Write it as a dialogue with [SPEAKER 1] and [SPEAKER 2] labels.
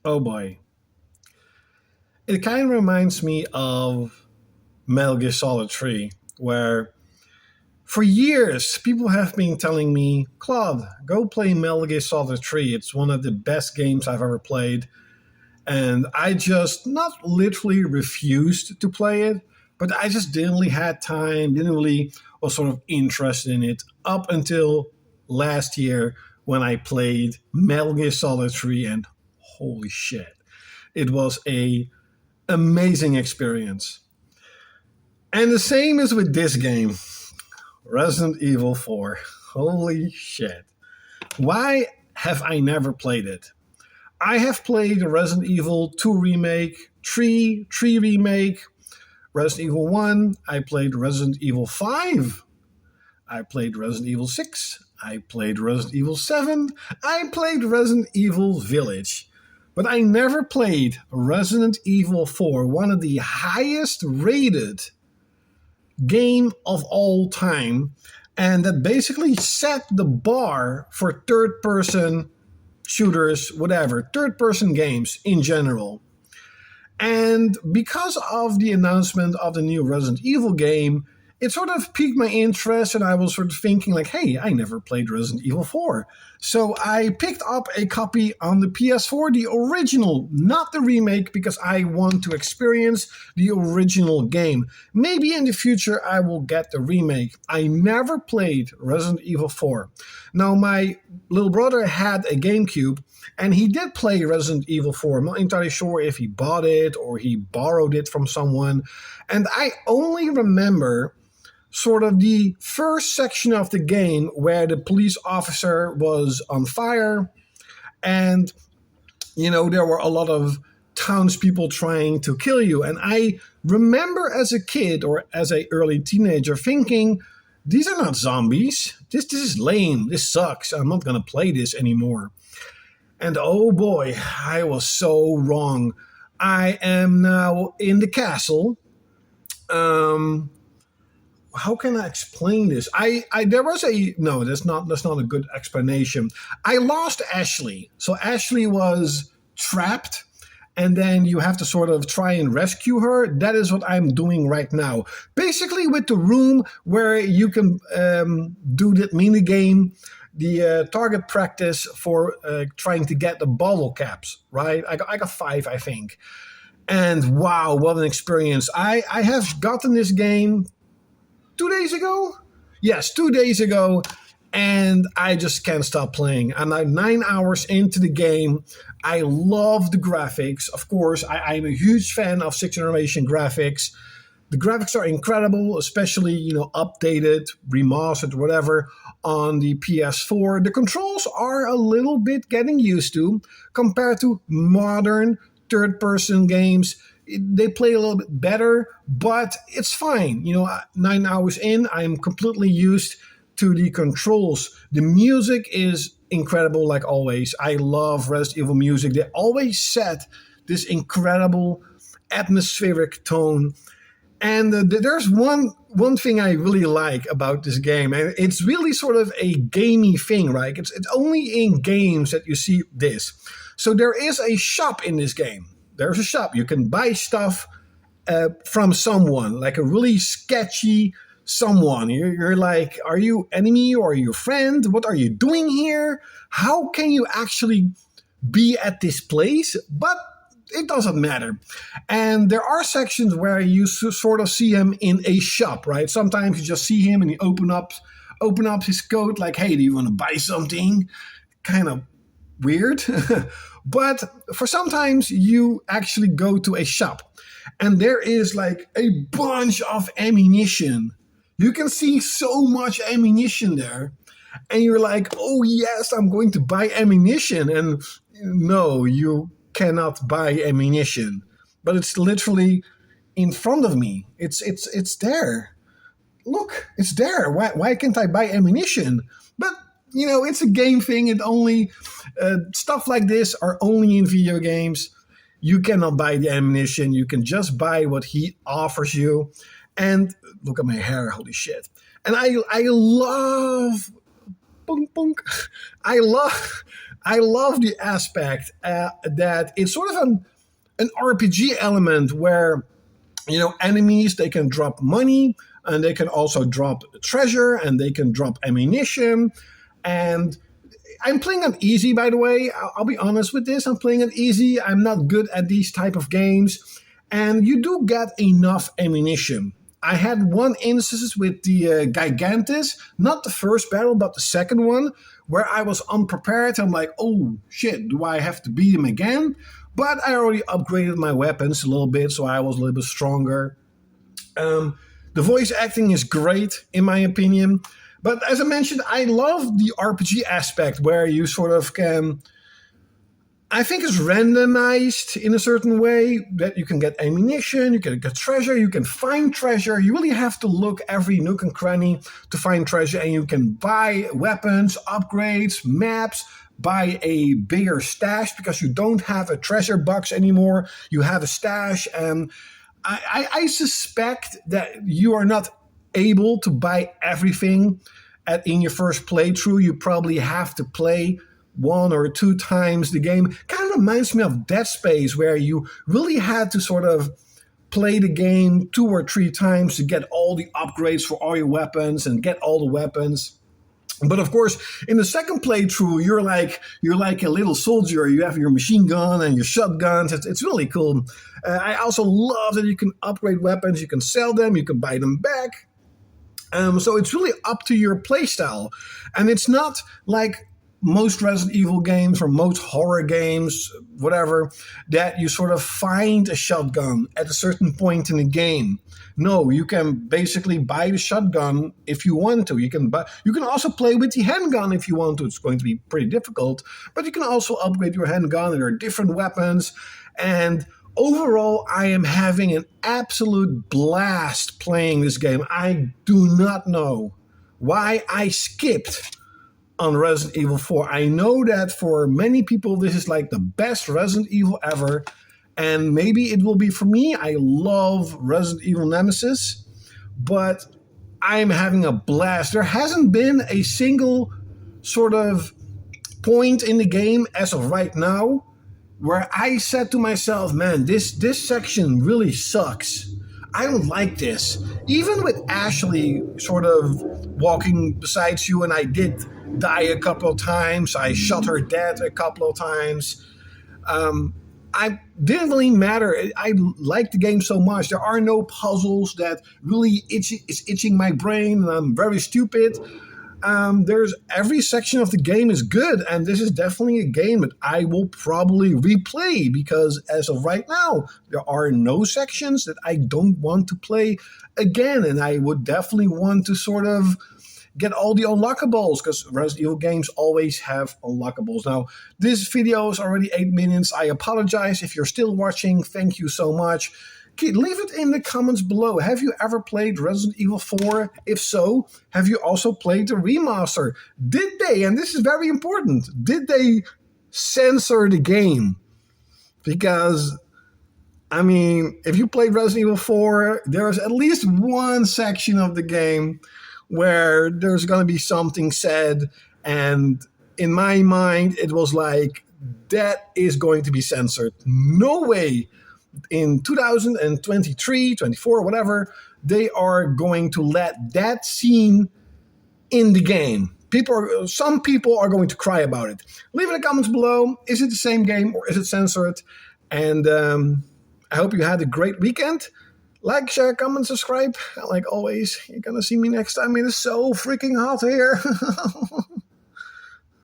[SPEAKER 1] Oh boy. It kind of reminds me of Metal Gear Solid 3, where for years people have been telling me, Claude, go play Metal Gear Solid 3. It's one of the best games I've ever played. And I just not literally refused to play it, but I just didn't really had time, didn't really was sort of interested in it up until last year when I played Metal Gear Solid 3 and holy shit. It was a amazing experience. And the same is with this game, Resident Evil 4. Holy shit. Why have I never played it? I have played Resident Evil 2 Remake, 3 Remake, Resident Evil 1. I played Resident Evil 5. I played Resident Evil 6. I played Resident Evil 7. I played Resident Evil Village. But I never played Resident Evil 4, one of the highest rated game of all time, and that basically set the bar for third person shooters, whatever, third person games in general. And because of the announcement of the new Resident Evil game, it sort of piqued my interest, and I was sort of thinking like, hey, I never played Resident Evil 4. So I picked up a copy on the PS4, the original, not the remake, because I want to experience the original game. Maybe in the future I will get the remake. I never played Resident Evil 4. Now, my little brother had a GameCube, and he did play Resident Evil 4. I'm not entirely sure if he bought it or he borrowed it from someone. And I only remember sort of the first section of the game where the police officer was on fire, and there were a lot of townspeople trying to kill you. And I remember as a kid or as a early teenager thinking, these are not zombies. This is lame. This sucks. I'm not going to play this anymore. And oh boy, I was so wrong. I am now in the castle. How can I explain this? There was no, that's not a good explanation. I lost Ashley. So Ashley was trapped, and then you have to sort of try and rescue her. That is what I'm doing right now. Basically with the room where you can do that mini game, the target practice for trying to get the bottle caps, right? I got 5, I think. And wow, what an experience. I have gotten this game 2 days ago? Yes, 2 days ago, and I just can't stop playing. I'm now 9 hours into the game. I love the graphics. Of course, I'm a huge fan of 6th generation graphics. The graphics are incredible, especially, updated, remastered, whatever, on the PS4. The controls are a little bit getting used to compared to modern third-person games. They play a little bit better, but it's fine. 9 hours in, I'm completely used to the controls. The music is incredible, like always. I love Resident Evil music. They always set this incredible atmospheric tone. And there's one thing I really like about this game, and it's really sort of a gamey thing, right? It's only in games that you see this. So there is a shop in this game. There's a shop. You can buy stuff from someone, like a really sketchy someone. You're like, are you enemy or are you friend? What are you doing here? How can you actually be at this place? But it doesn't matter. And there are sections where you sort of see him in a shop, right? Sometimes you just see him and he open up his coat like, hey, do you want to buy something? Kind of weird. But for sometimes you actually go to a shop and there is like a bunch of ammunition. You can see so much ammunition there. And you're like, oh yes, I'm going to buy ammunition. And no, you cannot buy ammunition. But it's literally in front of me. It's there. Look, it's there. Why can't I buy ammunition? But it's a game thing. It only stuff like this are only in video games. You cannot buy the ammunition. You can just buy what he offers you. And look at my hair. Holy shit! And I love, punk. I I love the aspect that it's sort of an RPG element where enemies, they can drop money, and they can also drop treasure, and they can drop ammunition. And I'm playing on easy, by the way. I'll be honest with this. I'm playing on easy. I'm not good at these type of games. And you do get enough ammunition. I had one instance with the Gigantus, not the first battle, but the second one, where I was unprepared. I'm like, oh shit, do I have to beat him again? But I already upgraded my weapons a little bit, so I was a little bit stronger. The voice acting is great, in my opinion. But as I mentioned, I love the RPG aspect where you sort of can... I think it's randomized in a certain way that you can get ammunition, you can get treasure, you can find treasure. You really have to look every nook and cranny to find treasure, and you can buy weapons, upgrades, maps, buy a bigger stash because you don't have a treasure box anymore. You have a stash, and I suspect that you are not able to buy everything in your first playthrough. You probably have to play 1 or 2 times the game. Kind of reminds me of Dead Space, where you really had to sort of play the game 2 or 3 times to get all the upgrades for all your weapons and get all the weapons. But of course, in the second playthrough, you're like a little soldier. You have your machine gun and your shotguns. It's really cool. I also love that you can upgrade weapons. You can sell them. You can buy them back. So it's really up to your playstyle. And it's not like most Resident Evil games or most horror games, whatever, that you sort of find a shotgun at a certain point in the game. No, you can basically buy the shotgun if you want to. You can also play with the handgun if you want to. It's going to be pretty difficult, but you can also upgrade your handgun. There are different weapons, and overall, I am having an absolute blast playing this game. I do not know why I skipped on Resident Evil 4. I know that for many people, this is like the best Resident Evil ever. And maybe it will be for me. I love Resident Evil Nemesis, but I'm having a blast. There hasn't been a single sort of point in the game as of right now where I said to myself, man, this section really sucks. I don't like this. Even with Ashley sort of walking beside you, and I did die a couple of times. I shot her dead a couple of times. I didn't really matter. I like the game so much. There are no puzzles that really is itching my brain, and I'm very stupid. There's every section of the game is good, and this is definitely a game that I will probably replay because as of right now, there are no sections that I don't want to play again, and I would definitely want to sort of get all the unlockables, because Resident Evil games always have unlockables. Now, this video is already 8 minutes. I apologize if you're still watching. Thank you so much. Leave it in the comments below. Have you ever played Resident Evil 4? If so, have you also played the remaster? Did they, and this is very important, did they censor the game? Because, I mean, if you played Resident Evil 4, there's at least one section of the game where there's going to be something said, and in my mind, it was like, that is going to be censored. No way in 2023, 24, whatever, they are going to let that scene in the game. Some people are going to cry about it. Leave in the comments below, is it the same game or is it censored? And I hope you had a great weekend. Like, share, comment, subscribe. Like always, you're going to see me next time. It is so freaking hot here.